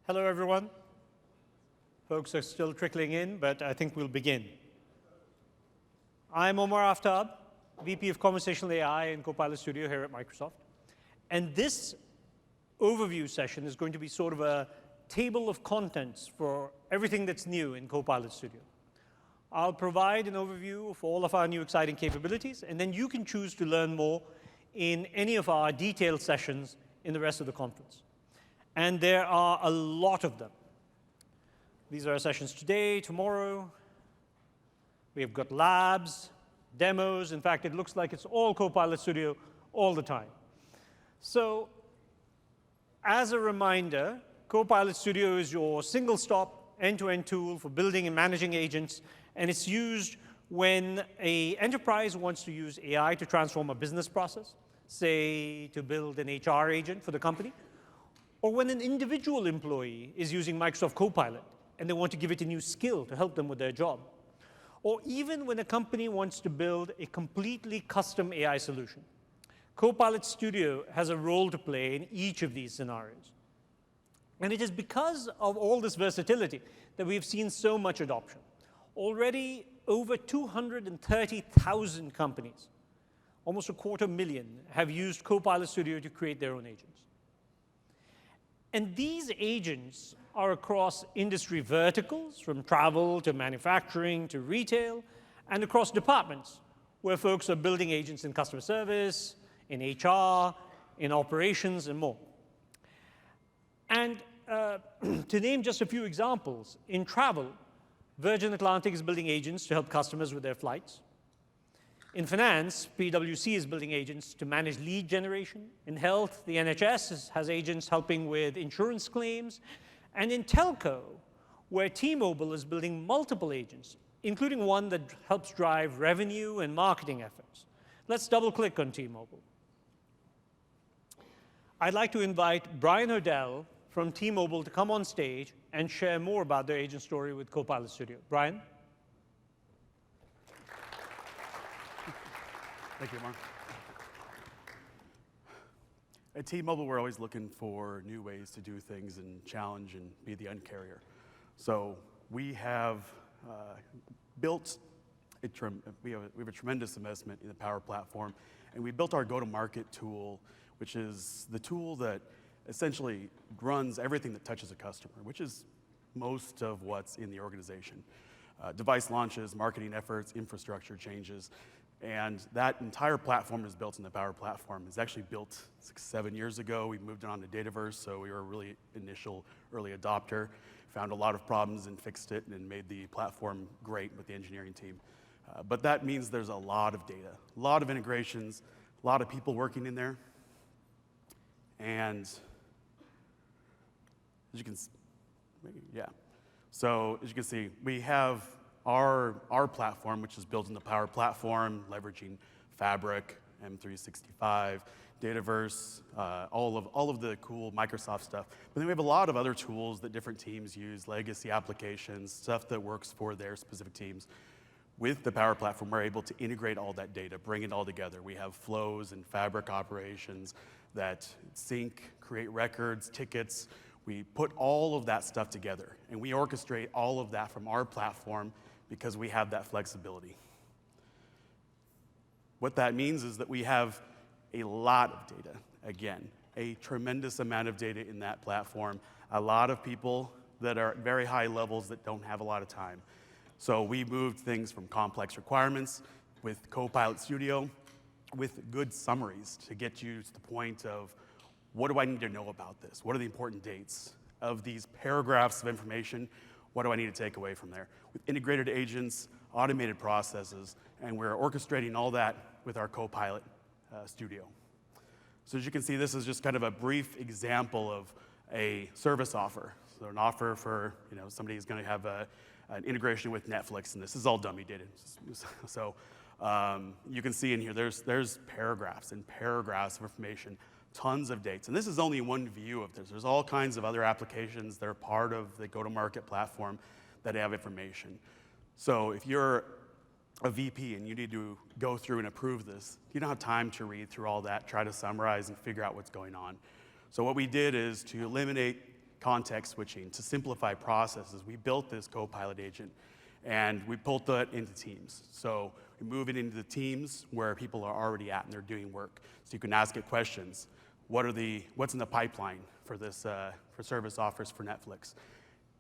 Hello, everyone. Folks are still trickling in, but I think we'll begin. I'm Omar Aftab, VP of Conversational AI and Copilot Studio here at Microsoft. And this overview session is going to be sort of a table of contents for everything that's new in Copilot Studio. I'll provide an overview of all of our new exciting capabilities, and then you can choose to learn more in any of our detailed sessions in the rest of the conference. And there are a lot of them. These are our sessions today, tomorrow. We've got labs, demos. In fact, it looks like it's all Copilot Studio all the time. So as a reminder, Copilot Studio is your single-stop, end-to-end tool for building and managing agents. And it's used when an enterprise wants to use AI to transform a business process, say to build an HR agent for the company, or when an individual employee is using Microsoft Copilot and they want to give it a new skill to help them with their job. Or even when a company wants to build a completely custom AI solution. Copilot Studio has a role to play in each of these scenarios. And it is because of all this versatility that we've seen so much adoption. Already, over 230,000 companies, almost 250,000, have used Copilot Studio to create their own agents. And these agents are across industry verticals, from travel to manufacturing to retail, and across departments, where folks are building agents in customer service, in HR, in operations, and more. And to name just a few examples, in travel, Virgin Atlantic is building agents to help customers with their flights. In finance, PwC is building agents to manage lead generation. In health, the NHS has agents helping with insurance claims. And in telco, where T-Mobile is building multiple agents, including one that helps drive revenue and marketing efforts. Let's double-click on T-Mobile. I'd like to invite Brian Hodell from T-Mobile to come on stage and share more about their agent story with Copilot Studio. Brian? Thank you, Mark. At T-Mobile, we're always looking for new ways to do things and challenge and be the Un-carrier. So we have built we have a tremendous investment in the Power Platform, and we built our go-to-market tool, which is the tool that essentially runs everything that touches a customer, which is most of what's in the organization. Device launches, marketing efforts, infrastructure changes. And that entire platform is built in the Power Platform. It's actually built 7 years ago. We moved it on to Dataverse, so we were a really initial early adopter. Found a lot of problems and fixed it and made the platform great with the engineering team. But that means there's a lot of data, a lot of integrations, a lot of people working in there. And as you can see, So as you can see, we have our platform, which is built in the Power Platform, leveraging Fabric, M365, Dataverse, all of the cool Microsoft stuff. But then we have a lot of other tools that different teams use, legacy applications, stuff that works for their specific teams. With the Power Platform, we're able to integrate all that data, bring it all together. We have flows and Fabric operations that sync, create records, tickets. We put all of that stuff together, and we orchestrate all of that from our platform because we have that flexibility. What that means is that we have a lot of data, again, a tremendous amount of data in that platform, a lot of people that are at very high levels that don't have a lot of time. So we moved things from complex requirements with Copilot Studio with good summaries to get you to the point of, what do I need to know about this? What are the important dates of these paragraphs of information? What do I need to take away from there? With integrated agents, automated processes, and we're orchestrating all that with our Copilot Studio. So as you can see, this is just kind of a brief example of a service offer. So an offer for somebody who's going to have an integration with Netflix, and this is all dummy data. So you can see in here, there's paragraphs and paragraphs of information, tons of dates. And this is only one view of this. There's all kinds of other applications that are part of the go-to-market platform that have information. So if you're a VP and you need to go through and approve this, you don't have time to read through all that, try to summarize and figure out what's going on. So what we did is to eliminate context switching, to simplify processes, we built this Copilot agent, and we built that into teams. So we move it into the teams where people are already at and they're doing work. So you can ask it questions. What's in the pipeline for this for service offers for Netflix?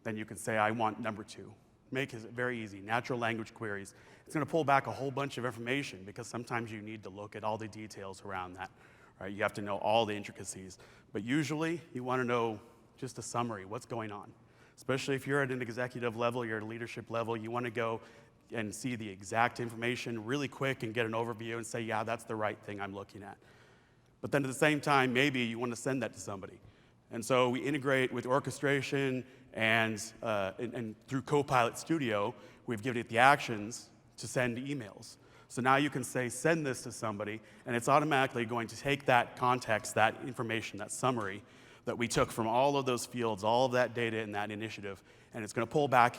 Then you can say, I want number 2. Make it very easy. Natural language queries. It's going to pull back a whole bunch of information because sometimes you need to look at all the details around that. Right? You have to know all the intricacies. But usually, you want to know just a summary, what's going on. Especially if you're at an executive level, you're at a leadership level, you want to go and see the exact information really quick and get an overview and say, yeah, that's the right thing I'm looking at. But then at the same time, maybe you want to send that to somebody. And so we integrate with orchestration and through Copilot Studio, we've given it the actions to send emails. So now you can say, send this to somebody, and it's automatically going to take that context, that information, that summary that we took from all of those fields, all of that data in that initiative, and it's going to pull back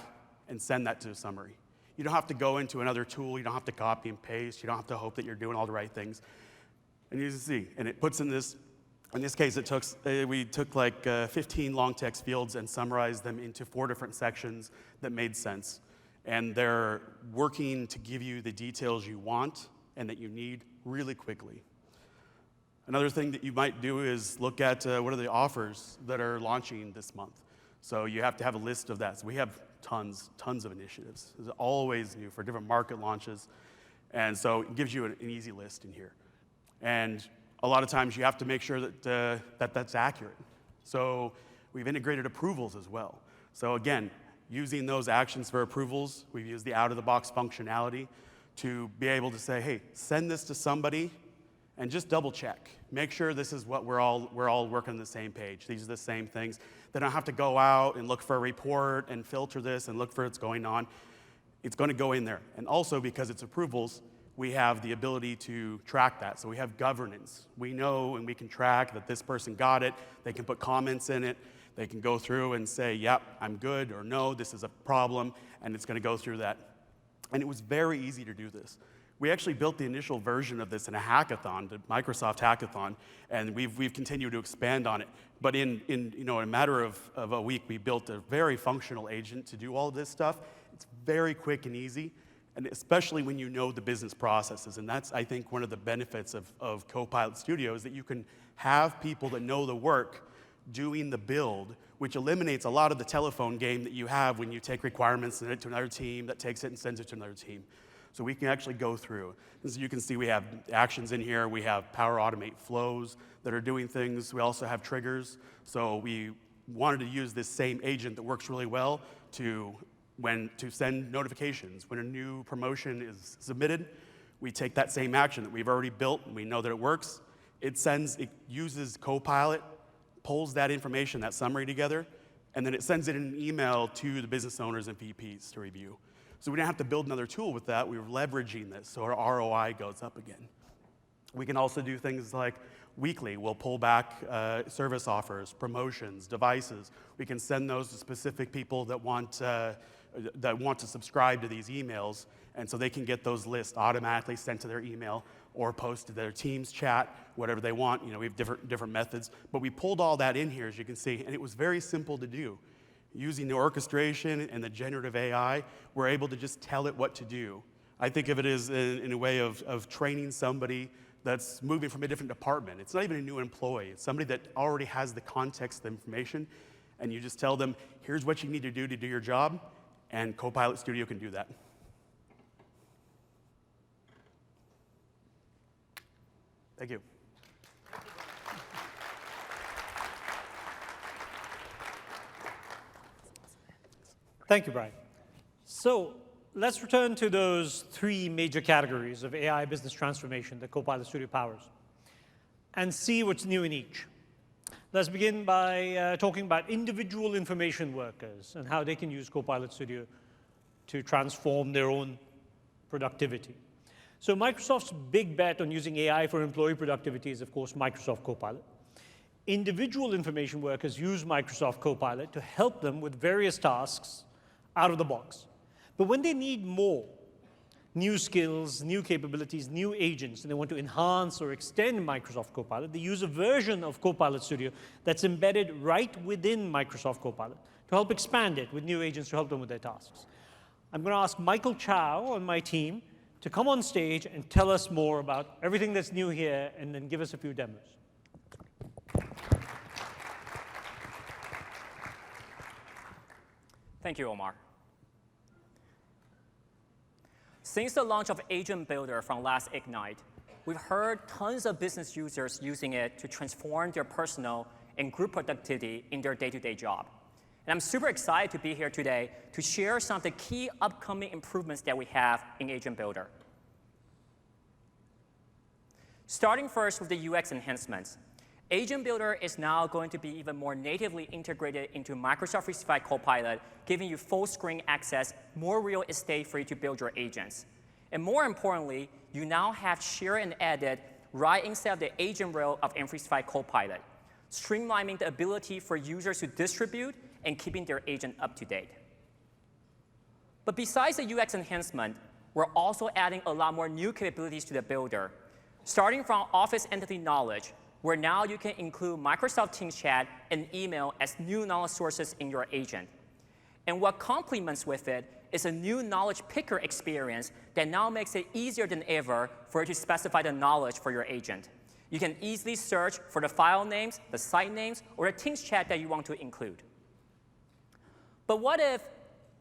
and send that to a summary. You don't have to go into another tool. You don't have to copy and paste. You don't have to hope that you're doing all the right things. And you can see, and it puts in this case, we took like 15 long text fields and summarized them into 4 different sections that made sense. And they're working to give you the details you want and that you need really quickly. Another thing that you might do is look at what are the offers that are launching this month. So you have to have a list of that. So we have tons of initiatives. There's always new for different market launches. And so it gives you an easy list in here. And a lot of times you have to make sure that that's accurate. So we've integrated approvals as well. So again, using those actions for approvals, we've used the out-of-the-box functionality to be able to say, hey, send this to somebody and just double check. Make sure this is what we're all working on the same page. These are the same things. They don't have to go out and look for a report and filter this and look for what's going on. It's going to go in there. And also because it's approvals, we have the ability to track that. So we have governance. We know and we can track that this person got it. They can put comments in it. They can go through and say, yep, I'm good, or no, this is a problem, and it's going to go through that. And it was very easy to do this. We actually built the initial version of this in a hackathon, the Microsoft hackathon, and we've continued to expand on it. But in a matter of a week, we built a very functional agent to do all of this stuff. It's very quick and easy, and especially when you know the business processes. And that's, I think, one of the benefits of Copilot Studio is that you can have people that know the work doing the build, which eliminates a lot of the telephone game that you have when you take requirements and send it to another team that takes it and sends it to another team. So we can actually go through. As you can see, we have actions in here. We have Power Automate flows that are doing things. We also have triggers. So we wanted to use this same agent that works really well to send notifications. When a new promotion is submitted, we take that same action that we've already built, and we know that it works. It uses Copilot, pulls that information, that summary together, and then it sends it in an email to the business owners and VPs to review. So we didn't have to build another tool with that. We were leveraging this, so our ROI goes up again. We can also do things like weekly. We'll pull back service offers, promotions, devices. We can send those to specific people that want to subscribe to these emails, and so they can get those lists automatically sent to their email or post to their Teams chat, whatever they want. We have different methods. But we pulled all that in here, as you can see, and it was very simple to do. Using the orchestration and the generative AI, we're able to just tell it what to do. I think of it as in a way of training somebody that's moving from a different department. It's not even a new employee. It's somebody that already has the context, the information, and you just tell them, here's what you need to do your job, and Copilot Studio can do that. Thank you. Thank you, Brian. So let's return to those 3 major categories of AI business transformation that Copilot Studio powers and see what's new in each. Let's begin by talking about individual information workers and how they can use Copilot Studio to transform their own productivity. So Microsoft's big bet on using AI for employee productivity is, of course, Microsoft Copilot. Individual information workers use Microsoft Copilot to help them with various tasks out of the box. But when they need more, new skills, new capabilities, new agents, and they want to enhance or extend Microsoft Copilot, they use a version of Copilot Studio that's embedded right within Microsoft Copilot to help expand it with new agents to help them with their tasks. I'm going to ask Michael Chow on my team to come on stage and tell us more about everything that's new here and then give us a few demos. Thank you, Omar. Since the launch of Agent Builder from last Ignite, we've heard tons of business users using it to transform their personal and group productivity in their day-to-day job. And I'm super excited to be here today to share some of the key upcoming improvements that we have in Agent Builder. Starting first with the UX enhancements. Agent Builder is now going to be even more natively integrated into Microsoft 365 Copilot, giving you full screen access, more real estate for you to build your agents. And more importantly, you now have share and edit right inside of the agent rail of M365 Copilot, streamlining the ability for users to distribute and keeping their agent up to date. But besides the UX enhancement, we're also adding a lot more new capabilities to the builder, starting from Office Entity Knowledge, where now you can include Microsoft Teams chat and email as new knowledge sources in your agent. And what complements with it is a new knowledge picker experience that now makes it easier than ever for you to specify the knowledge for your agent. You can easily search for the file names, the site names, or the Teams chat that you want to include. But what if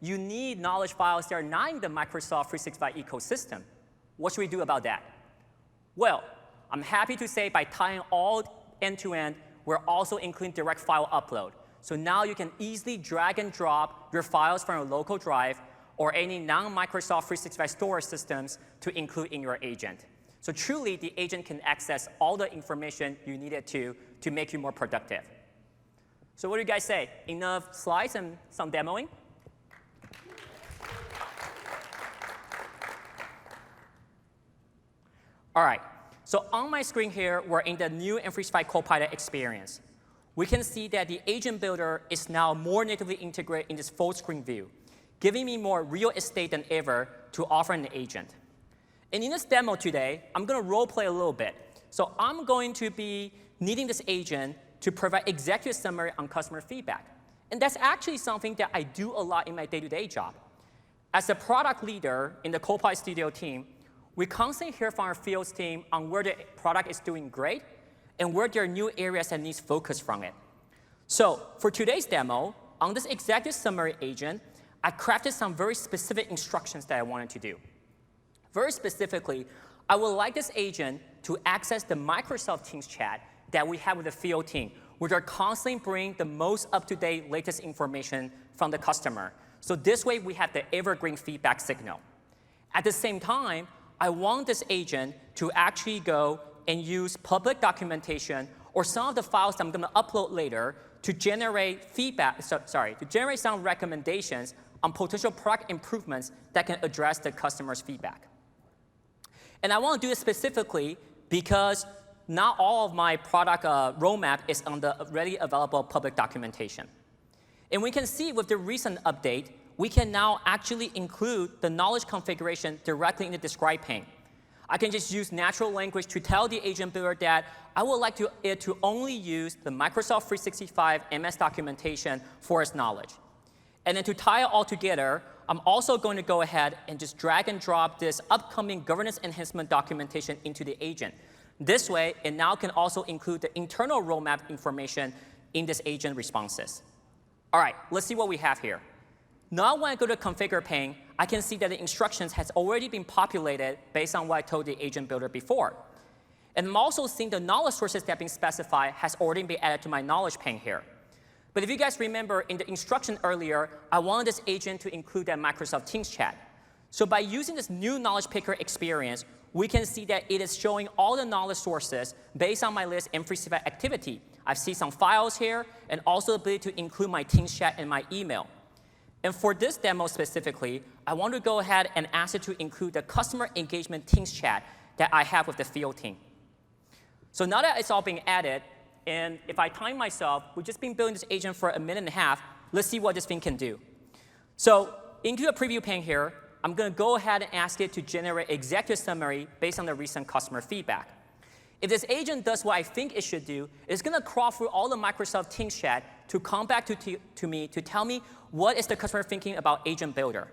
you need knowledge files that are not in the Microsoft 365 ecosystem? What should we do about that? Well, I'm happy to say by tying all end-to-end, we're also including direct file upload. So now you can easily drag and drop your files from a local drive or any non-Microsoft 365 storage systems to include in your agent. So truly, the agent can access all the information you need it to make you more productive. So what do you guys say? Enough slides and some demoing? All right. So on my screen here, we're in the new M365 Copilot experience. We can see that the Agent Builder is now more natively integrated in this full screen view, giving me more real estate than ever to offer an agent. And in this demo today, I'm going to role play a little bit. So I'm going to be needing this agent to provide executive summary on customer feedback. And that's actually something that I do a lot in my day-to-day job. As a product leader in the Copilot Studio team, we constantly hear from our fields team on where the product is doing great and where there are new areas that needs focus from it. So for today's demo, on this executive summary agent, I crafted some very specific instructions that I wanted to do. Very specifically, I would like this agent to access the Microsoft Teams chat that we have with the field team, which are constantly bringing the most up-to-date, latest information from the customer. So this way, we have the evergreen feedback signal. At the same time, I want this agent to actually go and use public documentation or some of the files that I'm going to upload later to generate feedback, to generate some recommendations on potential product improvements that can address the customer's feedback. And I want to do this specifically because not all of my product roadmap is on the readily available public documentation. And we can see with the recent update, we can now actually include the knowledge configuration directly in the describe pane. I can just use natural language to tell the Agent Builder that I would like it to only use the Microsoft 365 MS documentation for its knowledge. And then to tie it all together, I'm also going to go ahead and just drag and drop this upcoming governance enhancement documentation into the agent. This way, it now can also include the internal roadmap information in this agent responses. All right, let's see what we have here. Now when I go to configure pane, I can see that the instructions has already been populated based on what I told the Agent Builder before. And I'm also seeing the knowledge sources that have been specified has already been added to my knowledge pane here. But if you guys remember, in the instruction earlier, I wanted this agent to include that Microsoft Teams chat. So by using this new knowledge picker experience, we can see that it is showing all the knowledge sources based on my list M365 activity. I see some files here, and also the ability to include my Teams chat and my email. And for this demo specifically, I want to go ahead and ask it to include the customer engagement Teams chat that I have with the field team. So now that it's all being added, and if I time myself, we've just been building this agent for a minute and a half. Let's see what this thing can do. So into the preview pane here, I'm going to go ahead and ask it to generate executive summary based on the recent customer feedback. If this agent does what I think it should do, it's going to crawl through all the Microsoft Teams chat to come back to me to tell me what is the customer thinking about Agent Builder.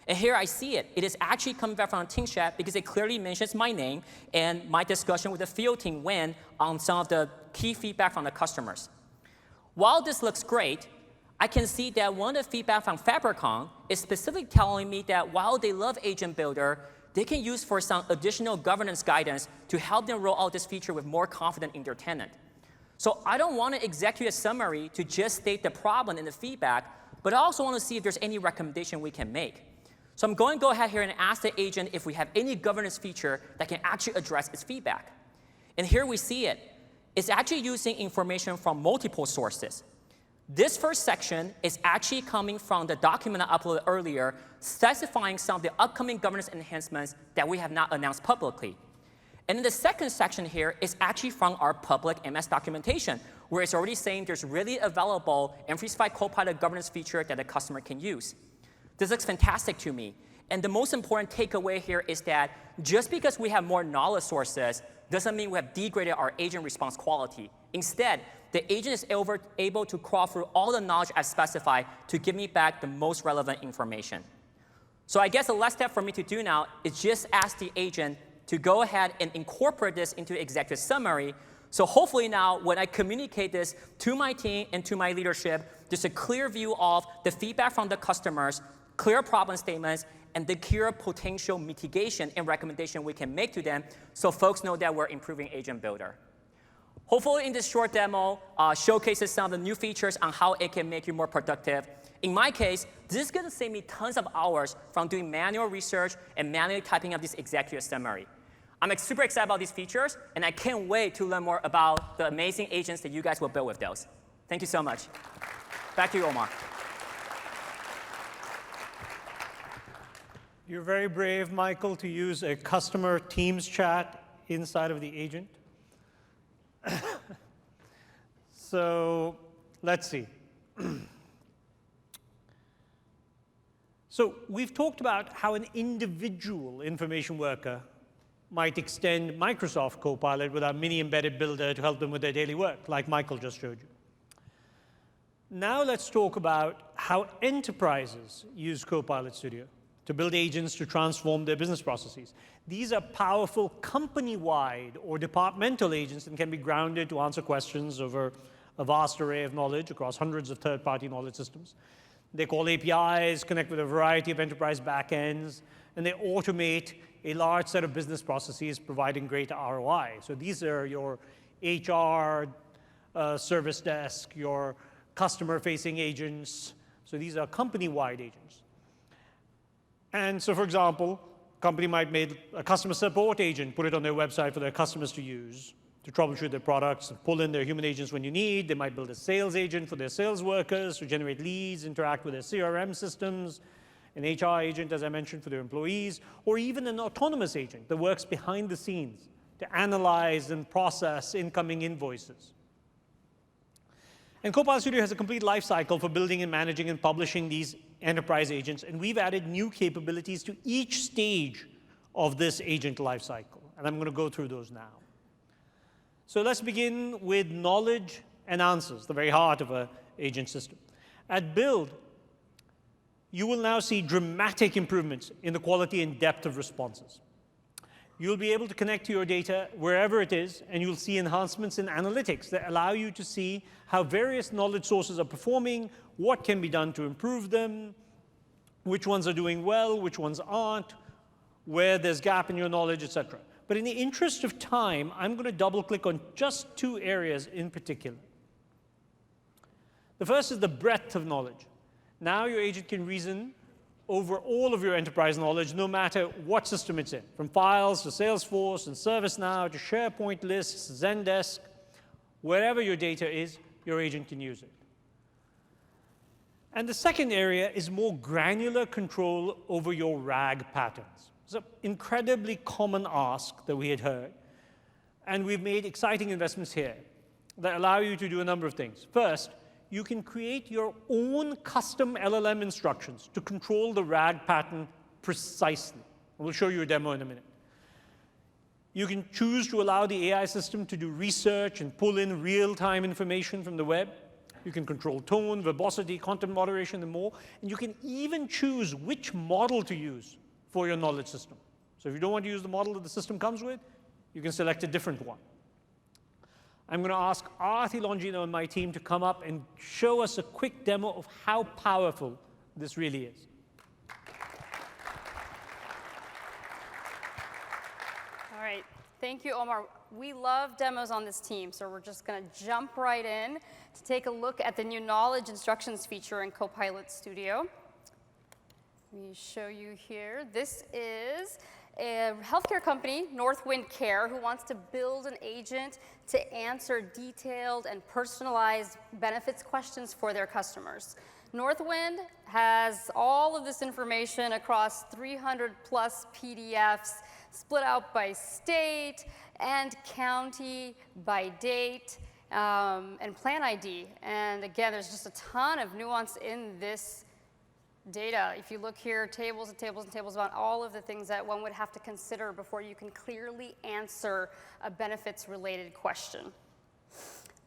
And here I see it. It is actually coming back from Teams chat because it clearly mentions my name and my discussion with the field team when on some of the key feedback from the customers. While this looks great, I can see that one of the feedback from Fabricon is specifically telling me that while they love Agent Builder, they can use for some additional governance guidance to help them roll out this feature with more confidence in their tenant. So I don't want an executive summary to just state the problem in the feedback, but I also want to see if there's any recommendation we can make. So I'm going to go ahead here and ask the agent if we have any governance feature that can actually address its feedback. And here we see it. It's actually using information from multiple sources. This first section is actually coming from the document I uploaded earlier, specifying some of the upcoming governance enhancements that we have not announced publicly. And then the second section here is actually from our public MS documentation, where it's already saying there's really available M365 Copilot governance feature that the customer can use. This looks fantastic to me. And the most important takeaway here is that just because we have more knowledge sources doesn't mean we have degraded our agent response quality. Instead, the agent is able to crawl through all the knowledge I've specified to give me back the most relevant information. So I guess the last step for me to do now is just ask the agent to go ahead and incorporate this into executive summary. So hopefully now, when I communicate this to my team and to my leadership, there's a clear view of the feedback from the customers, clear problem statements, and the clear potential mitigation and recommendation we can make to them so folks know that we're improving Agent Builder. Hopefully in this short demo showcases some of the new features on how it can make you more productive. In my case, this is going to save me tons of hours from doing manual research and manually typing up this executive summary. I'm super excited about these features, and I can't wait to learn more about the amazing agents that you guys will build with those. Thank you so much. Back to you, Omar. You're very brave, Michael, to use a customer Teams chat inside of the agent. So let's see. So we've talked about how an individual information worker might extend Microsoft Copilot with our mini embedded builder to help them with their daily work, like Michael just showed you. Now let's talk about how enterprises use Copilot Studio to build agents to transform their business processes. These are powerful company-wide or departmental agents that can be grounded to answer questions over a vast array of knowledge across hundreds of third-party knowledge systems. They call APIs, connect with a variety of enterprise backends, and they automate a large set of business processes, providing great ROI. So these are your HR service desk, your customer-facing agents. So these are company-wide agents. And so, for example, a company might make a customer support agent, put it on their website for their customers to use to troubleshoot their products, pull in their human agents when you need. They might build a sales agent for their sales workers to generate leads, interact with their CRM systems, an HR agent, as I mentioned, for their employees, or even an autonomous agent that works behind the scenes to analyze and process incoming invoices. And Copilot Studio has a complete life cycle for building and managing and publishing these enterprise agents, and we've added new capabilities to each stage of this agent life cycle, and I'm going to go through those now. So let's begin with knowledge and answers, the very heart of an agent system. At Build, you will now see dramatic improvements in the quality and depth of responses. You'll be able to connect to your data wherever it is, and you'll see enhancements in analytics that allow you to see how various knowledge sources are performing, what can be done to improve them, which ones are doing well, which ones aren't, where there's gap in your knowledge, etc. But in the interest of time, I'm going to double-click on just two areas in particular. The first is the breadth of knowledge. Now your agent can reason over all of your enterprise knowledge, no matter what system it's in, from files to Salesforce and ServiceNow to SharePoint lists, Zendesk. Wherever your data is, your agent can use it. And the second area is more granular control over your RAG patterns. It's an incredibly common ask that we had heard, and we've made exciting investments here that allow you to do a number of things. First, you can create your own custom LLM instructions to control the RAG pattern precisely. We'll show you a demo in a minute. You can choose to allow the AI system to do research and pull in real-time information from the web. You can control tone, verbosity, content moderation, and more. And you can even choose which model to use for your knowledge system. So if you don't want to use the model that the system comes with, you can select a different one. I'm going to ask Arthi Longino and my team to come up and show us a quick demo of how powerful this really is. All right, thank you, Omar. We love demos on this team, so we're just going to jump right in to take a look at the new knowledge instructions feature in Copilot Studio. Let me show you here. This is a healthcare company, Northwind Care, who wants to build an agent to answer detailed and personalized benefits questions for their customers. Northwind has all of this information across 300 plus PDFs, split out by state and county, by date, and plan ID. And again, there's just a ton of nuance in this data. If you look here, tables and tables and tables about all of the things that one would have to consider before you can clearly answer a benefits-related question.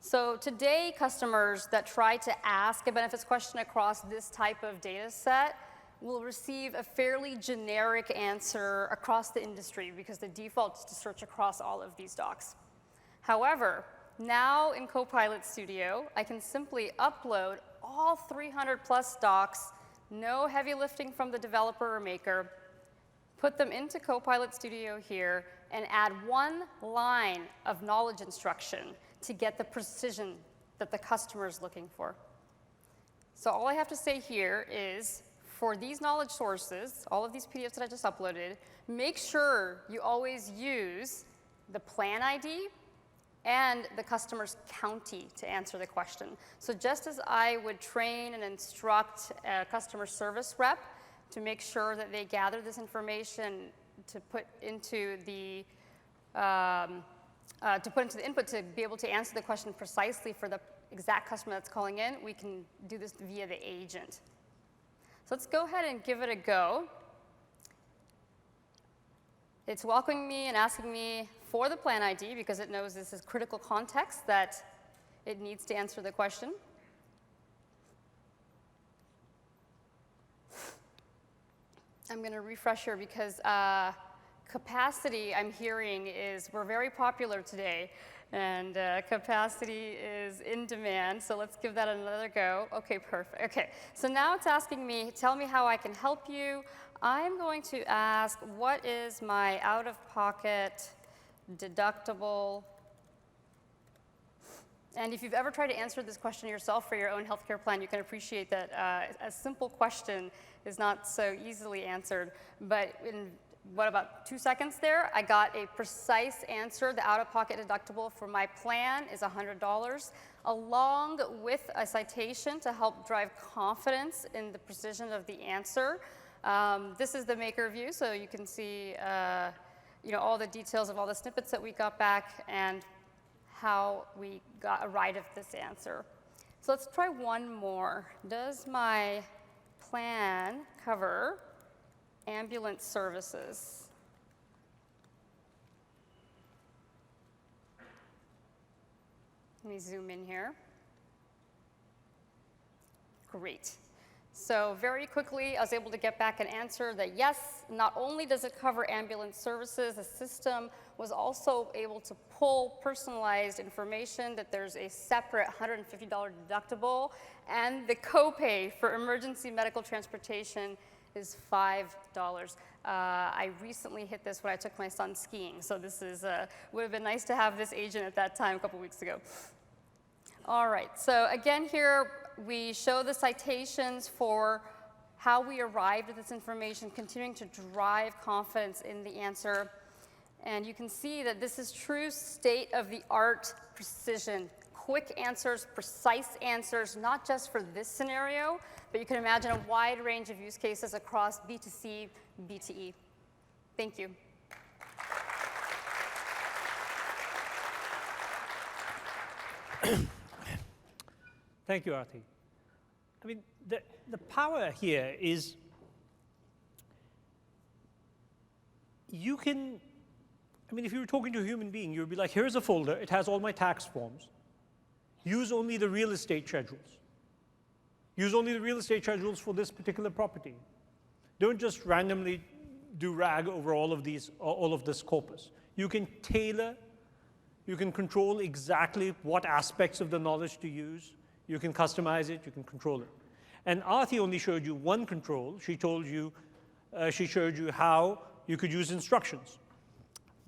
So today, customers that try to ask a benefits question across this type of data set will receive a fairly generic answer across the industry because the default is to search across all of these docs. However, now in Copilot Studio, I can simply upload all 300 plus docs, no heavy lifting from the developer or maker, put them into Copilot Studio here, and add one line of knowledge instruction to get the precision that the customer is looking for. So all I have to say here is, for these knowledge sources, all of these PDFs that I just uploaded, make sure you always use the plan ID and the customer's county to answer the question. So just as I would train and instruct a customer service rep to make sure that they gather this information to put into the input to be able to answer the question precisely for the exact customer that's calling in, we can do this via the agent. So let's go ahead and give it a go. It's welcoming me and asking me for the plan ID because it knows this is critical context that it needs to answer the question. I'm going to refresh here because capacity, I'm hearing, is we're very popular today, and capacity is in demand, so let's give that another go. Okay, perfect. Okay, so now it's asking me, tell me how I can help you. I'm going to ask, what is my out-of-pocket deductible? And if you've ever tried to answer this question yourself for your own healthcare plan, you can appreciate that a simple question is not so easily answered. But in what, about 2 seconds there, I got a precise answer. The out-of-pocket deductible for my plan is $100, along with a citation to help drive confidence in the precision of the answer. This is the maker view, so you can see all the details of all the snippets that we got back and how we arrived at this answer. So let's try one more. Does my plan cover ambulance services? Let me zoom in here. Great. So very quickly, I was able to get back an answer that yes, not only does it cover ambulance services, the system was also able to pull personalized information that there's a separate $150 deductible, and the copay for emergency medical transportation is $5. I recently hit this when I took my son skiing, so this is would have been nice to have this agent at that time a couple weeks ago. All right, so again here, we show the citations for how we arrived at this information, continuing to drive confidence in the answer. And you can see that this is true state-of-the-art precision. Quick answers, precise answers, not just for this scenario, but you can imagine a wide range of use cases across B2C, B2E. Thank you. Thank you, Arthi. I mean, the power here is you can, I mean, if you were talking to a human being, you'd be like, here's a folder, it has all my tax forms. Use only the real estate schedules. Use only the real estate schedules for this particular property. Don't just randomly do RAG over all of this corpus. You can tailor, you can control exactly what aspects of the knowledge to use. You can customize it, you can control it. And Aarti only showed you one control. She showed you how you could use instructions.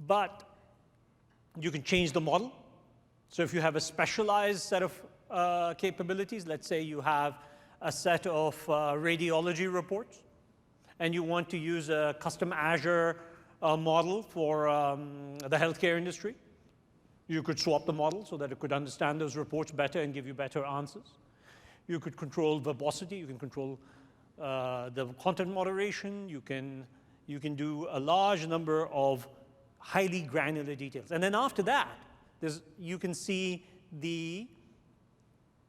But you can change the model. So if you have a specialized set of capabilities, let's say you have a set of radiology reports, and you want to use a custom Azure model for the healthcare industry, you could swap the model so that it could understand those reports better and give you better answers. You could control verbosity. You can control the content moderation. You can do a large number of highly granular details. And then after that, you can see the,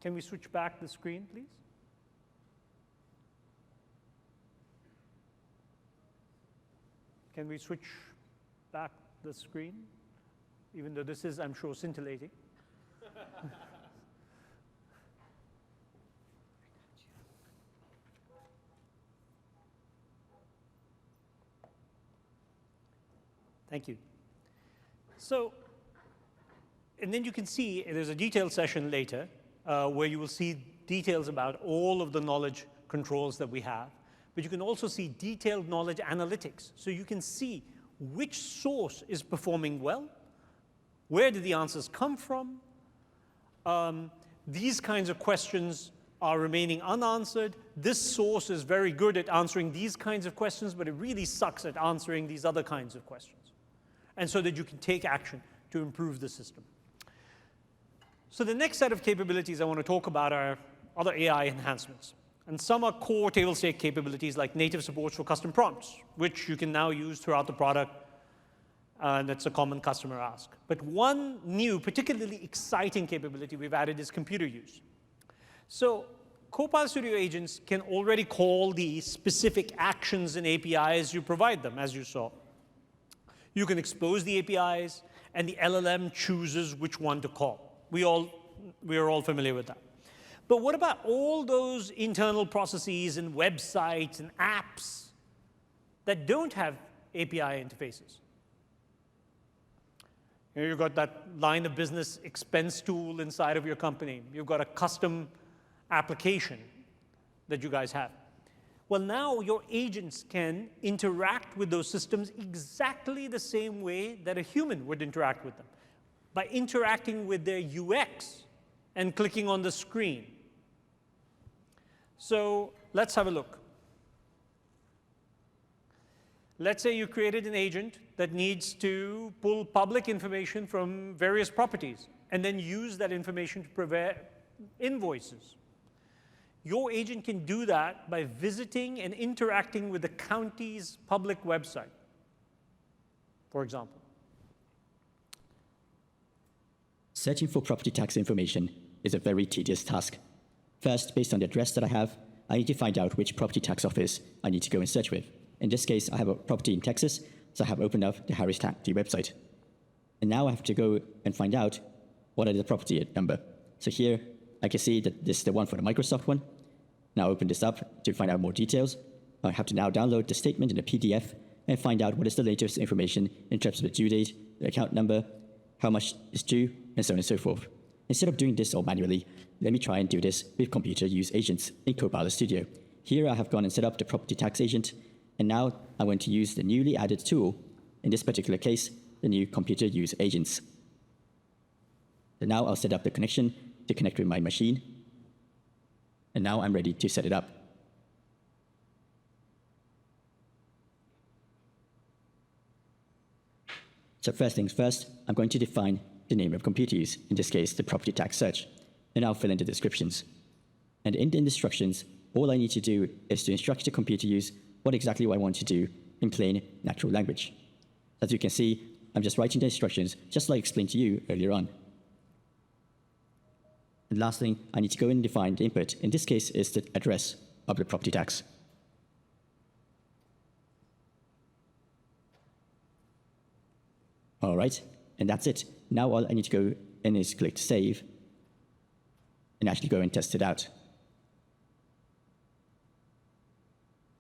can we switch back the screen, please? Can we switch back the screen? Even though this is, I'm sure, scintillating. Thank you. So, and then you can see there's a detailed session later where you will see details about all of the knowledge controls that we have. But you can also see detailed knowledge analytics. So you can see which source is performing well, where did the answers come from. These kinds of questions are remaining unanswered. This source is very good at answering these kinds of questions, but it really sucks at answering these other kinds of questions. And so that you can take action to improve the system. So the next set of capabilities I want to talk about are other AI enhancements. And some are core table stake capabilities like native support for custom prompts, which you can now use throughout the product. And that's a common customer ask. But one new, particularly exciting capability we've added is computer use. So Copilot Studio agents can already call the specific actions and APIs you provide them, as you saw. You can expose the APIs, and the LLM chooses which one to call. We are all familiar with that. But what about all those internal processes and websites and apps that don't have API interfaces? Here you've got that line of business expense tool inside of your company. You've got a custom application that you guys have. Well, now your agents can interact with those systems exactly the same way that a human would interact with them, by interacting with their UX and clicking on the screen. So let's have a look. Let's say you created an agent that needs to pull public information from various properties and then use that information to prepare invoices. Your agent can do that by visiting and interacting with the county's public website, for example. Searching for property tax information is a very tedious task. First, based on the address that I have, I need to find out which property tax office I need to go and search with. In this case, I have a property in Texas, so I have opened up the Harris County website. And now I have to go and find out what is the property number. So here, I can see that this is the one for the Microsoft one. Now open this up to find out more details. I have to now download the statement in a PDF and find out what is the latest information in terms of the due date, the account number, how much is due, and so on and so forth. Instead of doing this all manually, let me try and do this with computer use agents in Copilot Studio. Here I have gone and set up the property tax agent, and now I want to use the newly added tool, in this particular case, the new computer use agents. So now I'll set up the connection to connect with my machine, and now I'm ready to set it up. So first things first, I'm going to define the name of computer use, in this case, the property tax search, and I'll fill in the descriptions. And in the instructions, all I need to do is to instruct the computer use what exactly I want to do in plain natural language. As you can see, I'm just writing the instructions just like I explained to you earlier on. And last thing, I need to go and define the input. In this case, is the address of the property tax. All right, and that's it. Now all I need to go in is click Save and actually go and test it out.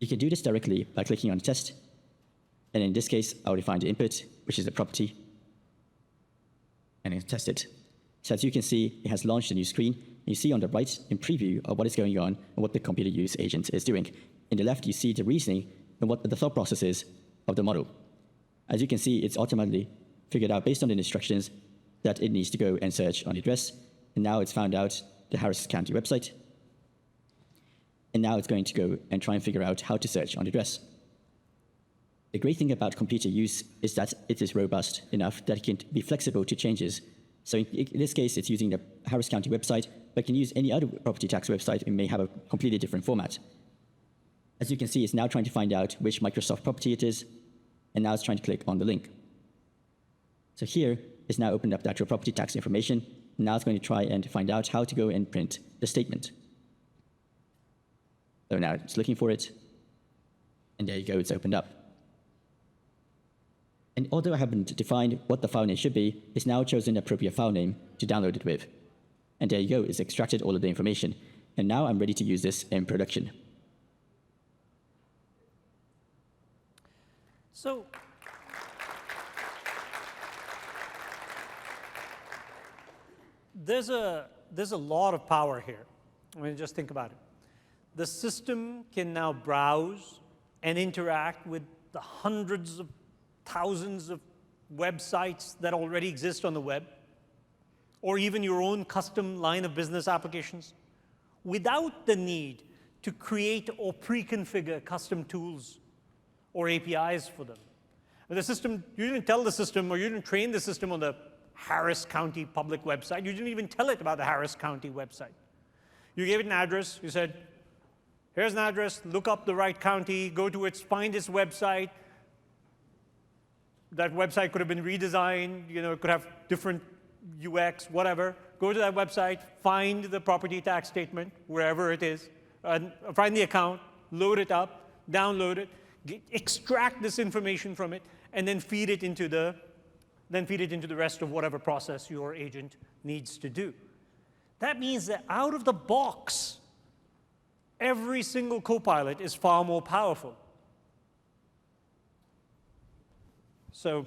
You can do this directly by clicking on Test, and in this case, I'll define the input, which is the property, and then test it. So as you can see, it has launched a new screen. You see on the right in preview of what is going on and what the computer use agent is doing. In the left, you see the reasoning and what the thought process is of the model. As you can see, it's automatically figured out based on the instructions that it needs to go and search on the address. And now it's found out the Harris County website. And now it's going to go and try and figure out how to search on the address. The great thing about computer use is that it is robust enough that it can be flexible to changes. So in this case, it's using the Harris County website, but it can use any other property tax website and may have a completely different format. As you can see, it's now trying to find out which Microsoft property it is, and now it's trying to click on the link. So here, it's now opened up the actual property tax information, and now it's going to try and find out how to go and print the statement. So now it's looking for it, and there you go, it's opened up. And although I haven't defined what the file name should be, it's now chosen the appropriate file name to download it with. And there you go, it's extracted all of the information. And now I'm ready to use this in production. So, there's a lot of power here. I mean, just think about it. The system can now browse and interact with the hundreds of thousands of websites that already exist on the web, or even your own custom line of business applications, without the need to create or pre-configure custom tools or APIs for them. And the system, you didn't tell the system, or you didn't train the system on the Harris County public website. You didn't even tell it about the Harris County website. You gave it an address. You said, here's an address, look up the right county, go to it, find its website. That website could have been redesigned, it could have different UX, whatever. Go to that website, find the property tax statement, wherever it is, find the account, load it up, download it, extract this information from it, and then feed it into the rest of whatever process your agent needs to do. That means that out of the box, every single Copilot is far more powerful. So,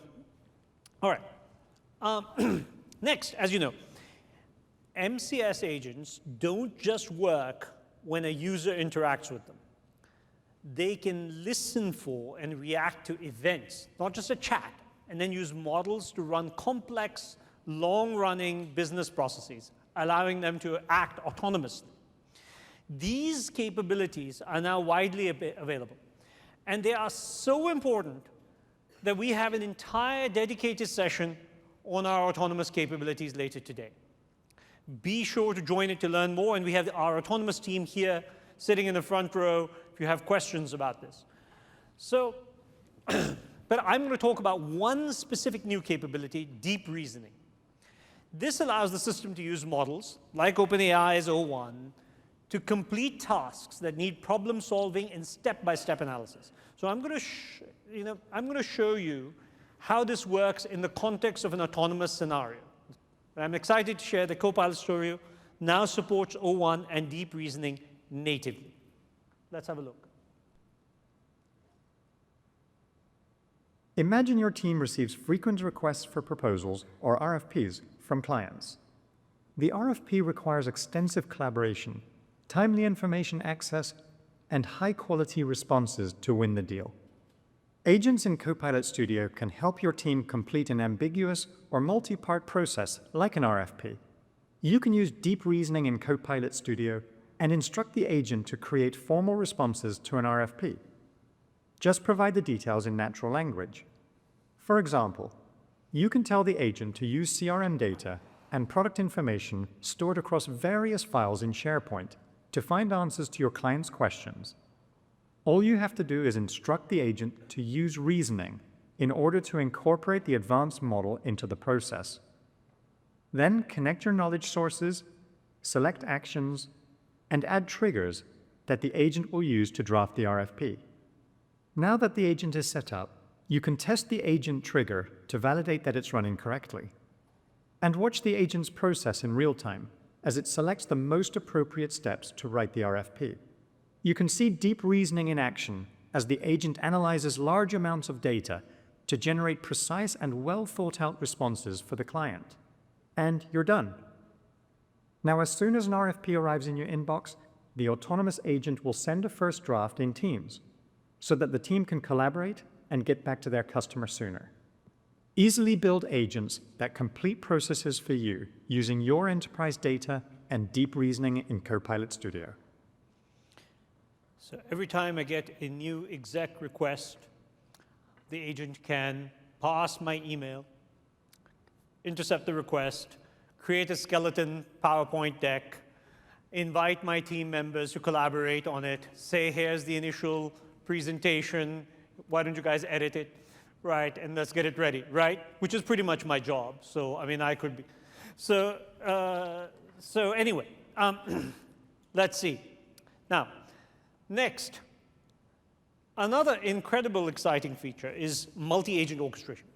all right. Next, as you know, MCS agents don't just work when a user interacts with them. They can listen for and react to events, not just a chat, and then use models to run complex, long-running business processes, allowing them to act autonomously. These capabilities are now widely available, and they are so important that we have an entire dedicated session on our autonomous capabilities later today. Be sure to join it to learn more, and we have our autonomous team here sitting in the front row if you have questions about this. So, but I'm going to talk about one specific new capability, deep reasoning. This allows the system to use models, like OpenAI's O1, to complete tasks that need problem solving and step-by-step analysis. So I'm going to show you how this works in the context of an autonomous scenario. I'm excited to share that Copilot Studio now supports O1 and deep reasoning natively. Let's have a look. Imagine your team receives frequent requests for proposals, or RFPs, from clients. The RFP requires extensive collaboration, timely information access, and high-quality responses to win the deal. Agents in Copilot Studio can help your team complete an ambiguous or multi-part process like an RFP. You can use deep reasoning in Copilot Studio and instruct the agent to create formal responses to an RFP. Just provide the details in natural language. For example, you can tell the agent to use CRM data and product information stored across various files in SharePoint to find answers to your client's questions. All you have to do is instruct the agent to use reasoning in order to incorporate the advanced model into the process. Then connect your knowledge sources, select actions, and add triggers that the agent will use to draft the RFP. Now that the agent is set up, You can test the agent trigger to validate that it's running correctly. And watch the agent's process in real time as it selects the most appropriate steps to write the RFP. You can see deep reasoning in action as the agent analyzes large amounts of data to generate precise and well-thought-out responses for the client. And you're done. Now, as soon as an RFP arrives in your inbox, the autonomous agent will send a first draft in Teams so that the team can collaborate and get back to their customer sooner. Easily build agents that complete processes for you using your enterprise data and deep reasoning in Copilot Studio. So every time I get a new exec request, the agent can pass my email, intercept the request, create a skeleton PowerPoint deck, invite my team members to collaborate on it, say, here's the initial presentation, why don't you guys edit it, right, and let's get it ready, right? Which is pretty much my job. So, I mean, I could be. So anyway, let's see. Now, next, another incredible exciting feature is multi-agent orchestration.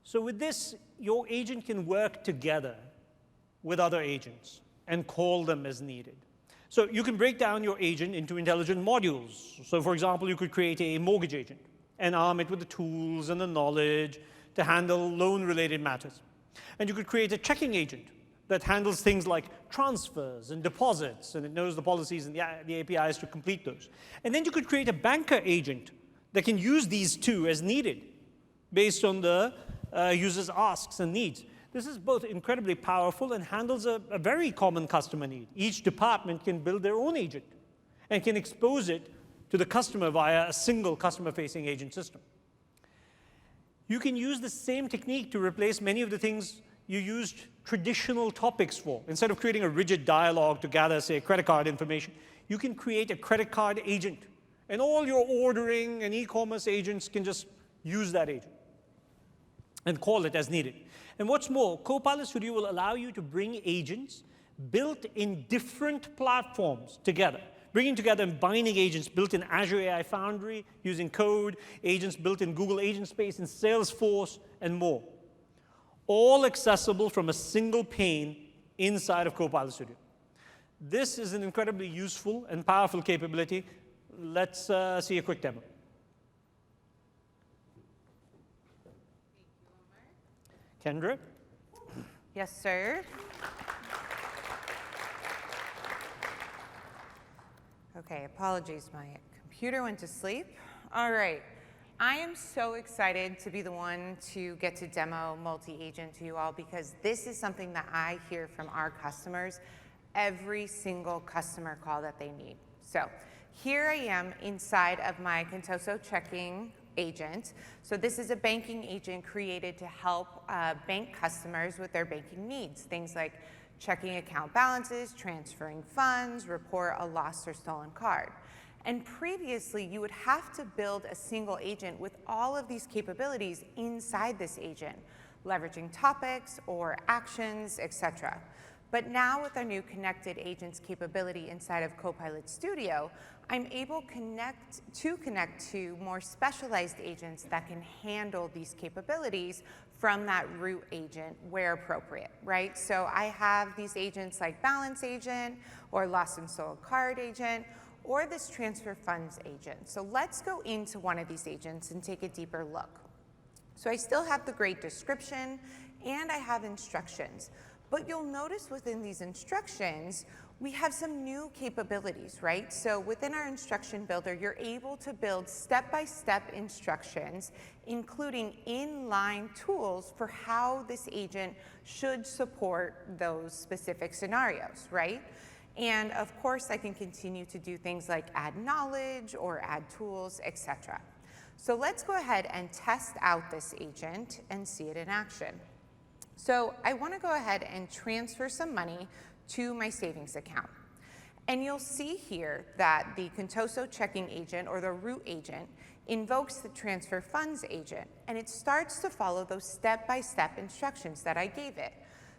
So with this, your agent can work together with other agents and call them as needed. So you can break down your agent into intelligent modules. So for example, you could create a mortgage agent and arm it with the tools and the knowledge to handle loan-related matters. And you could create a checking agent that handles things like transfers and deposits, and it knows the policies and the APIs to complete those. And then you could create a banker agent that can use these two as needed based on the user's asks and needs. This is both incredibly powerful and handles a very common customer need. Each department can build their own agent and can expose it to the customer via a single customer-facing agent system. You can use the same technique to replace many of the things you used traditional topics for. Instead of creating a rigid dialogue to gather, say, credit card information, you can create a credit card agent. And all your ordering and e-commerce agents can just use that agent and call it as needed. And what's more, Copilot Studio will allow you to bring agents built in different platforms together, bringing together and binding agents built in Azure AI Foundry, using code, agents built in Google Agent Space and Salesforce, and more. All accessible from a single pane inside of Copilot Studio. This is an incredibly useful and powerful capability. Let's see a quick demo. Kendra? Yes, sir. Okay, apologies, my computer went to sleep. All right, I am so excited to be the one to get to demo multi-agent to you all, because this is something that I hear from our customers every single customer call that they need. So here I am inside of my Contoso checking agent. So this is a banking agent created to help bank customers with their banking needs. Things like checking account balances, transferring funds, report a lost or stolen card. And previously, you would have to build a single agent with all of these capabilities inside this agent, leveraging topics or actions, etc. But now with our new connected agents capability inside of Copilot Studio, I'm able to connect to more specialized agents that can handle these capabilities from that root agent where appropriate, right? So I have these agents like balance agent or lost and stolen card agent or this transfer funds agent. So let's go into one of these agents and take a deeper look. So I still have the great description and I have instructions. But you'll notice within these instructions, we have some new capabilities, right? So within our instruction builder, you're able to build step-by-step instructions, including inline tools for how this agent should support those specific scenarios, right? And of course, I can continue to do things like add knowledge or add tools, etc. So let's go ahead and test out this agent and see it in action. So I want to go ahead and transfer some money to my savings account. And you'll see here that the Contoso checking agent or the root agent invokes the transfer funds agent, and it starts to follow those step-by-step instructions that I gave it.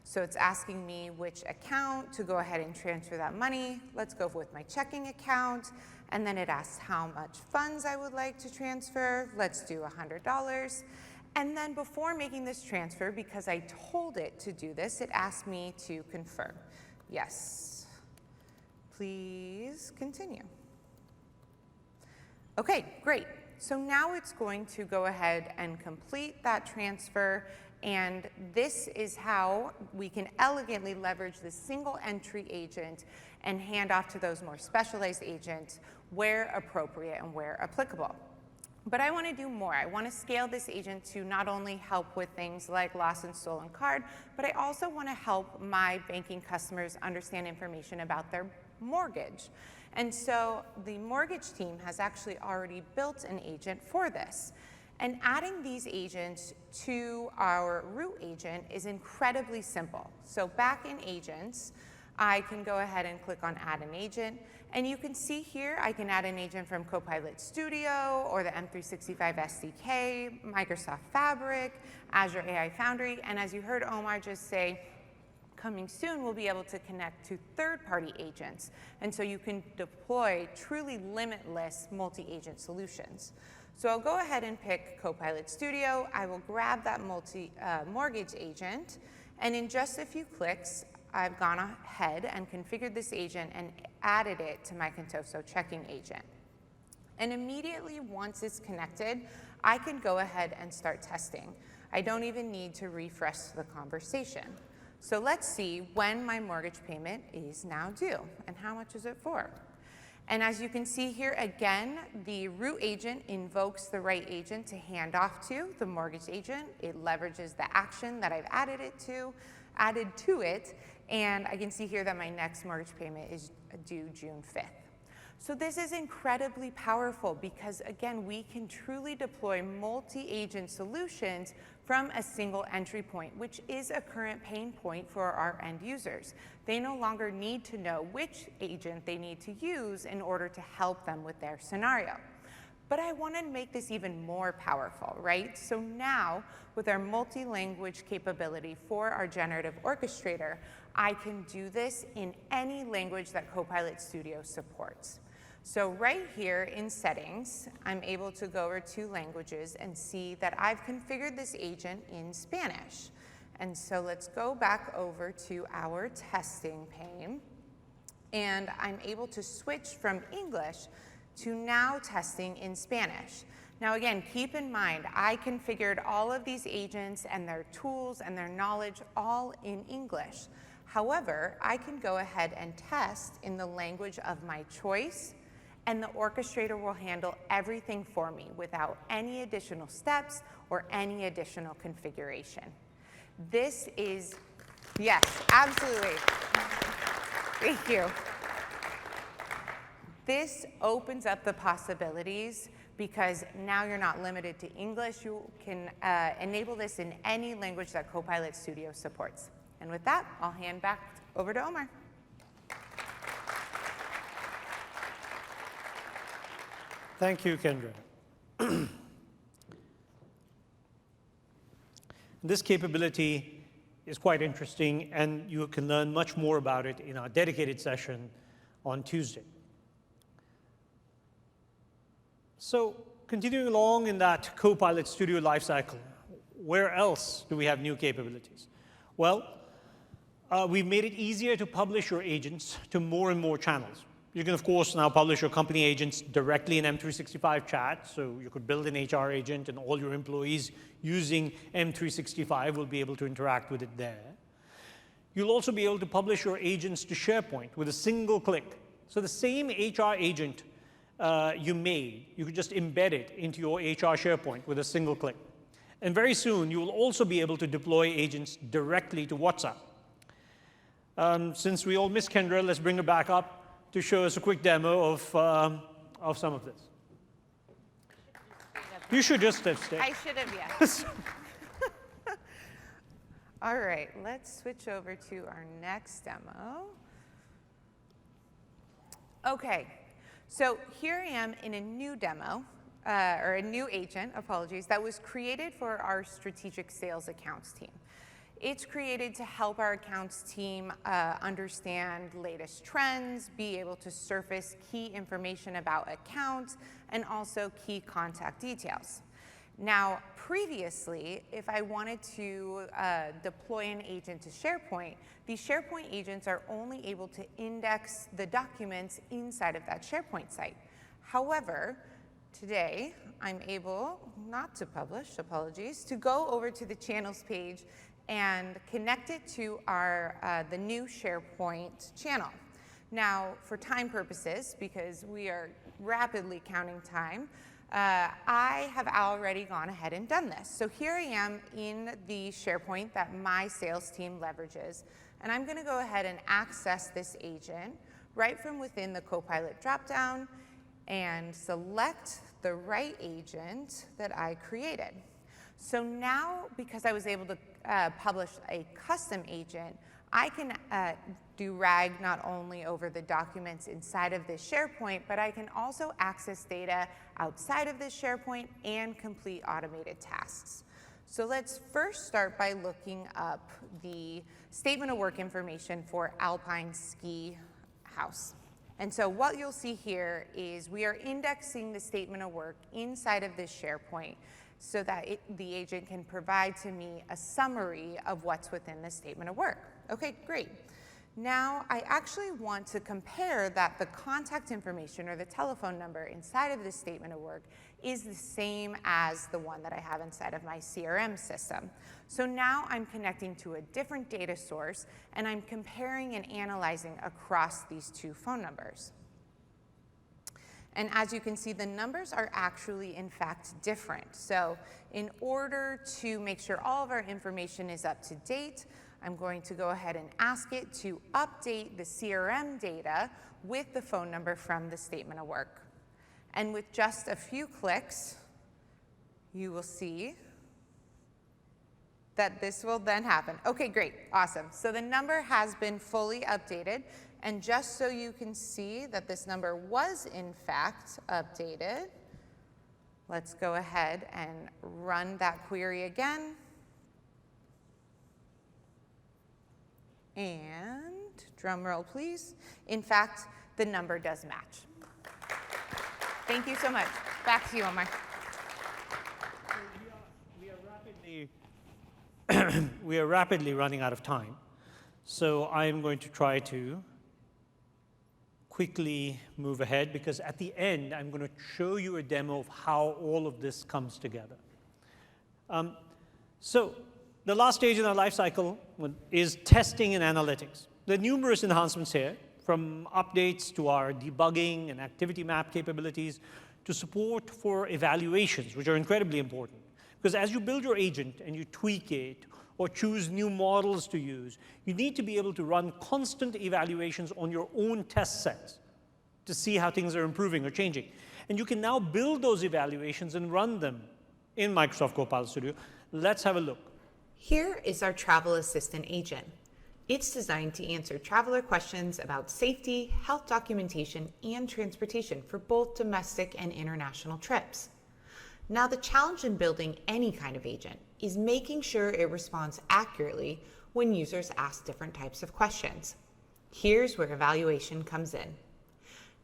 So it's asking me which account to go ahead and transfer that money. Let's go with my checking account. And then it asks how much funds I would like to transfer. Let's do $100. And then before making this transfer, because I told it to do this, it asked me to confirm. Yes. Please continue. Okay, great. So now it's going to go ahead and complete that transfer, and this is how we can elegantly leverage the single entry agent and hand off to those more specialized agents where appropriate and where applicable. But I want to do more. I want to scale this agent to not only help with things like lost and stolen card, but I also want to help my banking customers understand information about their mortgage. And so the mortgage team has actually already built an agent for this. And adding these agents to our root agent is incredibly simple. So back in agents, I can go ahead and click on add an agent. And you can see here, I can add an agent from Copilot Studio or the M365 SDK, Microsoft Fabric, Azure AI Foundry. And as you heard Omar just say, coming soon, we'll be able to connect to third-party agents. And so you can deploy truly limitless multi-agent solutions. So I'll go ahead and pick Copilot Studio. I will grab that mortgage agent. And in just a few clicks, I've gone ahead and configured this agent and added it to my Contoso checking agent. And immediately once it's connected, I can go ahead and start testing. I don't even need to refresh the conversation. So let's see when my mortgage payment is now due and how much is it for. And as you can see here, again, the root agent invokes the right agent to hand off to the mortgage agent. It leverages the action that I've added to it, and I can see here that my next mortgage payment is due June 5th. So this is incredibly powerful because, again, we can truly deploy multi-agent solutions from a single entry point, which is a current pain point for our end users. They no longer need to know which agent they need to use in order to help them with their scenario. But I want to make this even more powerful, right? So now, with our multi-language capability for our generative orchestrator, I can do this in any language that Copilot Studio supports. So right here in settings, I'm able to go over to languages and see that I've configured this agent in Spanish. And so let's go back over to our testing pane. And I'm able to switch from English to now testing in Spanish. Now again, keep in mind, I configured all of these agents and their tools and their knowledge all in English. However, I can go ahead and test in the language of my choice, and the orchestrator will handle everything for me without any additional steps or any additional configuration. This is, yes, absolutely. Thank you. This opens up the possibilities because now you're not limited to English. You can enable this in any language that Copilot Studio supports. And with that, I'll hand back over to Omar. Thank you, Kendra. This capability is quite interesting, and you can learn much more about it in our dedicated session on Tuesday. So, continuing along in that Copilot Studio lifecycle, where else do we have new capabilities? Well, we've made it easier to publish your agents to more and more channels. You can, of course, now publish your company agents directly in M365 chat. So you could build an HR agent, and all your employees using M365 will be able to interact with it there. You'll also be able to publish your agents to SharePoint with a single click. So the same HR agent you made, you could just embed it into your HR SharePoint with a single click. And very soon, you will also be able to deploy agents directly to WhatsApp. Since we all miss Kendra, let's bring her back up to show us a quick demo of some of this. You should just have stayed. I should have, yes. All right, let's switch over to our next demo. Okay, so here I am in a new demo, or a new agent, apologies, that was created for our strategic sales accounts team. It's created to help our accounts team understand latest trends, be able to surface key information about accounts, and also key contact details. Now, previously, if I wanted to deploy an agent to SharePoint, these SharePoint agents are only able to index the documents inside of that SharePoint site. However, today, I'm able, not to publish, apologies, to go over to the channels page and connect it to our the new SharePoint channel. Now, for time purposes, because we are rapidly counting time, I have already gone ahead and done this. So here I am in the SharePoint that my sales team leverages, and I'm going to go ahead and access this agent right from within the Copilot dropdown and select the right agent that I created. So now, because I was able to publish a custom agent, I can do RAG not only over the documents inside of this SharePoint, but I can also access data outside of this SharePoint and complete automated tasks. So let's first start by looking up the statement of work information for Alpine Ski House. And so what you'll see here is we are indexing the statement of work inside of this SharePoint so that the agent can provide to me a summary of what's within the statement of work. Okay, great. Now, I actually want to compare that the contact information or the telephone number inside of this statement of work is the same as the one that I have inside of my CRM system. So now I'm connecting to a different data source, and I'm comparing and analyzing across these two phone numbers. And as you can see, the numbers are actually, in fact, different. So in order to make sure all of our information is up to date, I'm going to go ahead and ask it to update the CRM data with the phone number from the statement of work. And with just a few clicks, you will see that this will then happen. Okay, great, awesome. So the number has been fully updated. And just so you can see that this number was in fact updated, let's go ahead and run that query again. And drum roll, please. In fact, the number does match. Thank you so much. Back to you, Omar. We are rapidly running out of time. So I'm going to try to quickly move ahead, because at the end, I'm going to show you a demo of how all of this comes together. So the last stage in our life cycle is testing and analytics. There are numerous enhancements here, from updates to our debugging and activity map capabilities to support for evaluations, which are incredibly important. Because as you build your agent and you tweak it or choose new models to use, you need to be able to run constant evaluations on your own test sets to see how things are improving or changing. And you can now build those evaluations and run them in Microsoft Copilot Studio. Let's have a look. Here is our travel assistant agent. It's designed to answer traveler questions about safety, health documentation, and transportation for both domestic and international trips. Now, the challenge in building any kind of agent is making sure it responds accurately when users ask different types of questions. Here's where evaluation comes in.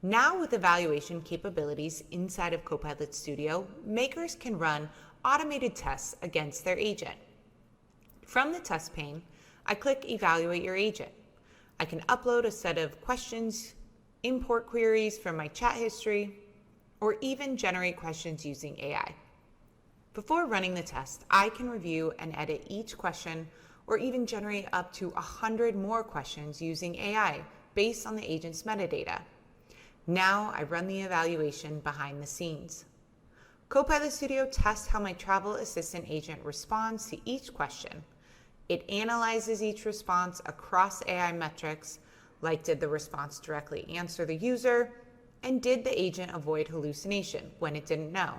Now, with evaluation capabilities inside of Copilot Studio, makers can run automated tests against their agent. From the test pane, I click Evaluate Your Agent. I can upload a set of questions, import queries from my chat history, or even generate questions using AI. Before running the test, I can review and edit each question, or even generate up to 100 more questions using AI based on the agent's metadata. Now I run the evaluation behind the scenes. Copilot Studio tests how my travel assistant agent responds to each question. It analyzes each response across AI metrics, like did the response directly answer the user, and did the agent avoid hallucination when it didn't know.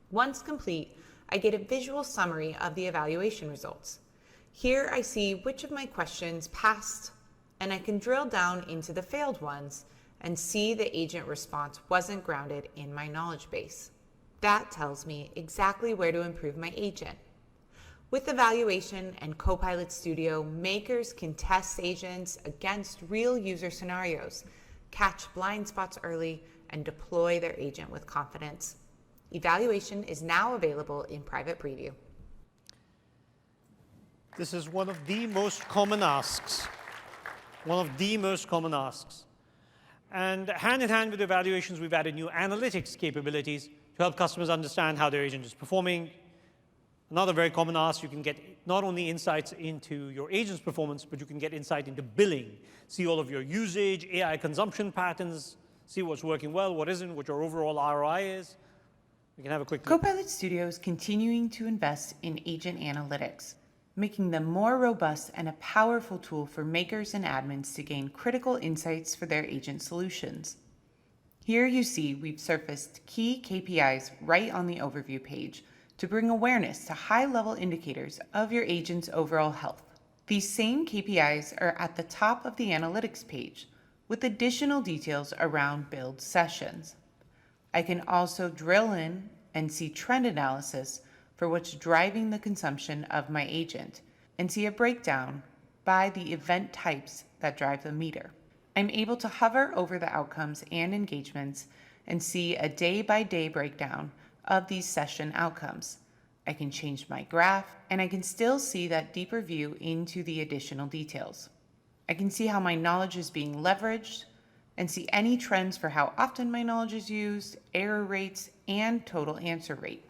Once complete, I get a visual summary of the evaluation results. Here I see which of my questions passed, and I can drill down into the failed ones and see the agent response wasn't grounded in my knowledge base. That tells me exactly where to improve my agent. With Evaluation and Copilot Studio, makers can test agents against real user scenarios, catch blind spots early, and deploy their agent with confidence. Evaluation is now available in private preview. This is one of the most common asks. One of the most common asks. And hand in hand with evaluations, we've added new analytics capabilities to help customers understand how their agent is performing. Another very common ask, you can get not only insights into your agent's performance, but you can get insight into billing, see all of your usage, AI consumption patterns, see what's working well, what isn't, what your overall ROI is. We can have a quick look. Copilot Studio is continuing to invest in agent analytics, making them more robust and a powerful tool for makers and admins to gain critical insights for their agent solutions. Here you see we've surfaced key KPIs right on the overview page to bring awareness to high-level indicators of your agent's overall health. These same KPIs are at the top of the analytics page, with additional details around build sessions. I can also drill in and see trend analysis for what's driving the consumption of my agent, and see a breakdown by the event types that drive the meter. I'm able to hover over the outcomes and engagements and see a day-by-day breakdown of these session outcomes. I can change my graph, and I can still see that deeper view into the additional details. I can see how my knowledge is being leveraged and see any trends for how often my knowledge is used, error rates, and total answer rate.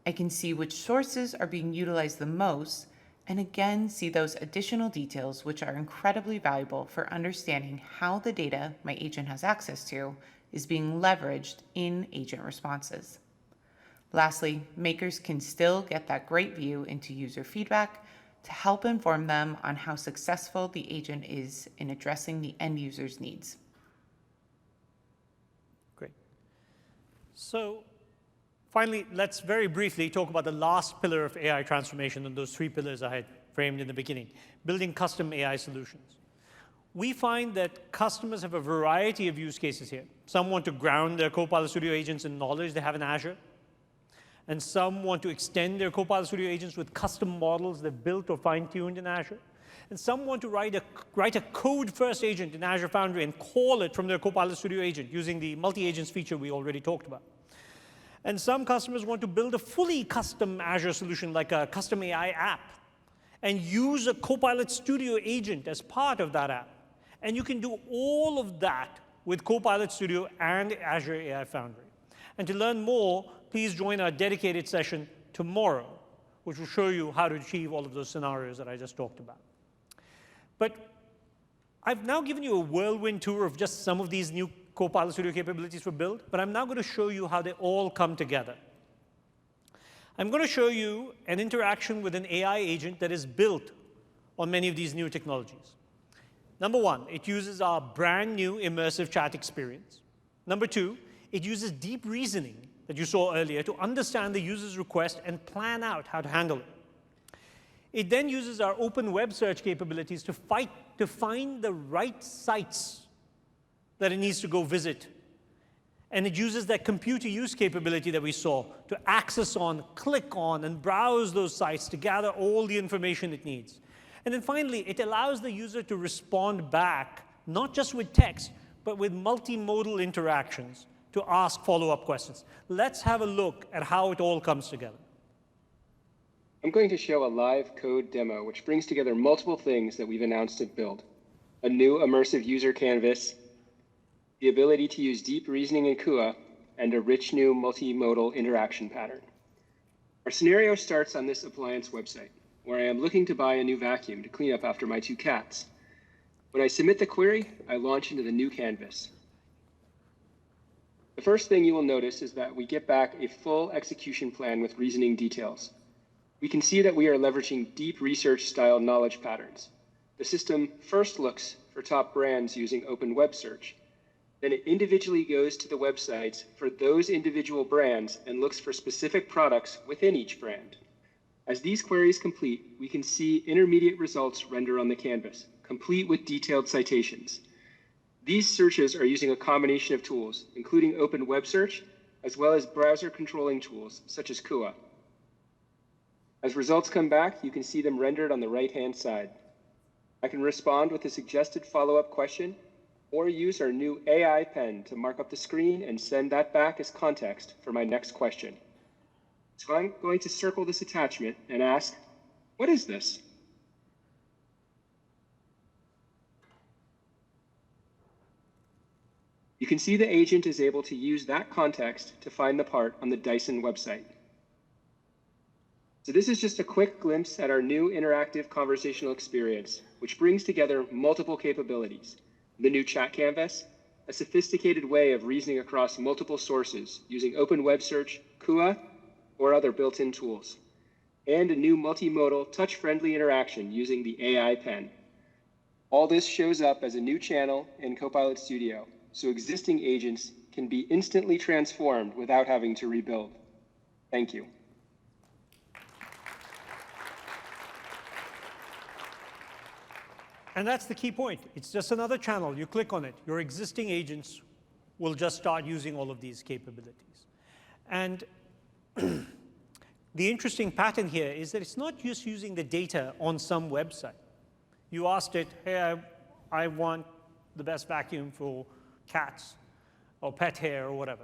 I can see which sources are being utilized the most, and again see those additional details which are incredibly valuable for understanding how the data my agent has access to is being leveraged in agent responses. Lastly, makers can still get that great view into user feedback to help inform them on how successful the agent is in addressing the end user's needs. Great. So finally, let's very briefly talk about the last pillar of AI transformation and those three pillars I had framed in the beginning, building custom AI solutions. We find that customers have a variety of use cases here. Some want to ground their Copilot Studio agents in knowledge they have in Azure. And some want to extend their Copilot Studio agents with custom models they've built or fine-tuned in Azure. And some want to write a code-first agent in Azure Foundry and call it from their Copilot Studio agent using the multi-agents feature we already talked about. And some customers want to build a fully custom Azure solution like a custom AI app and use a Copilot Studio agent as part of that app. And you can do all of that with Copilot Studio and Azure AI Foundry. And to learn more, please join our dedicated session tomorrow, which will show you how to achieve all of those scenarios that I just talked about. But I've now given you a whirlwind tour of just some of these new Copilot Studio capabilities for build, but I'm now going to show you how they all come together. I'm going to show you an interaction with an AI agent that is built on many of these new technologies. Number one, it uses our brand new immersive chat experience. Number two, it uses deep reasoning that you saw earlier to understand the user's request and plan out how to handle it. It then uses our open web search capabilities to find the right sites that it needs to go visit. And it uses that computer use capability that we saw to access on, click on, and browse those sites to gather all the information it needs. And then finally, it allows the user to respond back, not just with text, but with multimodal interactions to ask follow-up questions. Let's have a look at how it all comes together. I'm going to show a live code demo which brings together multiple things that we've announced at Build. A new immersive user canvas, the ability to use deep reasoning in Kua, and a rich new multimodal interaction pattern. Our scenario starts on this appliance website, where I am looking to buy a new vacuum to clean up after my 2 cats. When I submit the query, I launch into the new canvas. The first thing you will notice is that we get back a full execution plan with reasoning details. We can see that we are leveraging deep research-style knowledge patterns. The system first looks for top brands using open web search. Then it individually goes to the websites for those individual brands and looks for specific products within each brand. As these queries complete, we can see intermediate results render on the canvas, complete with detailed citations. These searches are using a combination of tools, including open web search, as well as browser controlling tools, such as Kua. As results come back, you can see them rendered on the right-hand side. I can respond with a suggested follow-up question or use our new AI pen to mark up the screen and send that back as context for my next question. So I'm going to circle this attachment and ask, what is this? You can see the agent is able to use that context to find the part on the Dyson website. So this is just a quick glimpse at our new interactive conversational experience, which brings together multiple capabilities. The new chat canvas, a sophisticated way of reasoning across multiple sources using Open Web Search, Kua, or other built-in tools, and a new multimodal touch-friendly interaction using the AI pen. All this shows up as a new channel in Copilot Studio, so existing agents can be instantly transformed without having to rebuild. Thank you. And that's the key point. It's just another channel. You click on it. Your existing agents will just start using all of these capabilities. And the interesting pattern here is that it's not just using the data on some website. You asked it, hey, I want the best vacuum for cats or pet hair or whatever.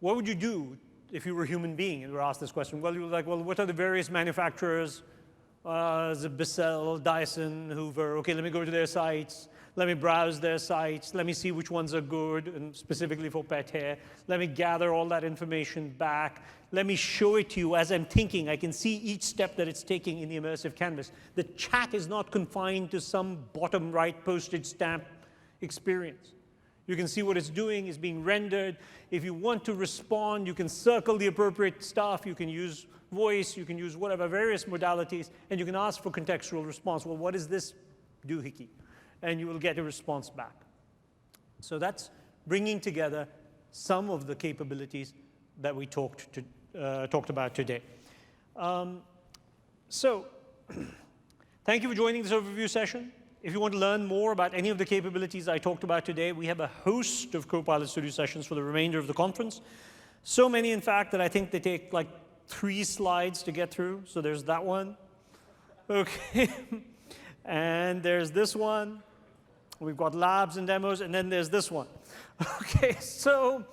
What would you do if you were a human being and were asked this question? Well, you were like, well, what are the various manufacturers? The Bissell, Dyson, Hoover. Okay, let me go to their sites. Let me browse their sites. Let me see which ones are good, and specifically for pet hair. Let me gather all that information back. Let me show it to you as I'm thinking. I can see each step that it's taking in the immersive canvas. The chat is not confined to some bottom right postage stamp experience. You can see what it's doing is being rendered. If you want to respond, you can circle the appropriate stuff. You can use voice, you can use whatever, various modalities, and you can ask for contextual response. Well, what does this doohickey? And you will get a response back. So that's bringing together some of the capabilities that we talked about today. So thank you for joining this overview session. If you want to learn more about any of the capabilities I talked about today, we have a host of Copilot Studio sessions for the remainder of the conference. So many, in fact, that I think they take like 3 slides to get through. So there's that one. Okay. And there's this one. We've got labs and demos, and then there's this one. Okay, so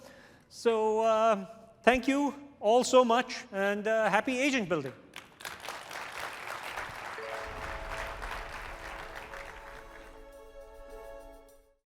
thank you all so much, and happy agent building.